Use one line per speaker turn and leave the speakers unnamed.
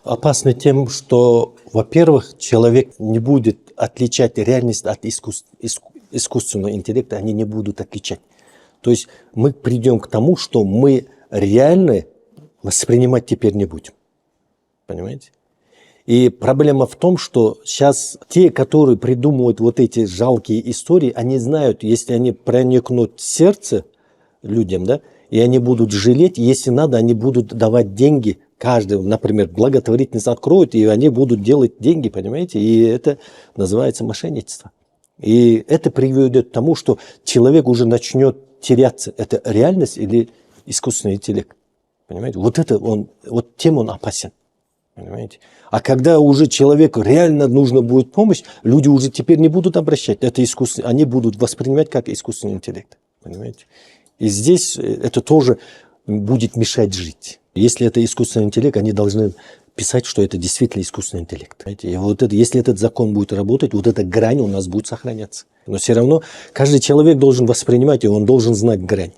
опасно тем, что, во-первых, человек не будет отличать реальность от искусственного интеллекта, они не будут отличать. То есть мы придем к тому, что мы реально воспринимать теперь не будем. Понимаете? И проблема в том, что сейчас те, которые придумывают вот эти жалкие истории, они знают, если они проникнут в сердце людям, да, и они будут жалеть, если надо, они будут давать деньги каждому, например, благотворительность откроют, и они будут делать деньги, понимаете, и это называется мошенничество. И это приведет к тому, что человек уже начнет теряться. Это реальность или искусственный интеллект? Понимаете? Вот тем он опасен. Понимаете? А когда уже человеку реально нужна будет помощь, люди уже теперь не будут обращать. Это искусственный, они будут воспринимать как искусственный интеллект. Понимаете? И здесь это тоже будет мешать жить. Если это искусственный интеллект, они должны писать, что это действительно искусственный интеллект. Понимаете? И вот это, если этот закон будет работать, вот эта грань у нас будет сохраняться. Но все равно каждый человек должен воспринимать, и он должен знать грань.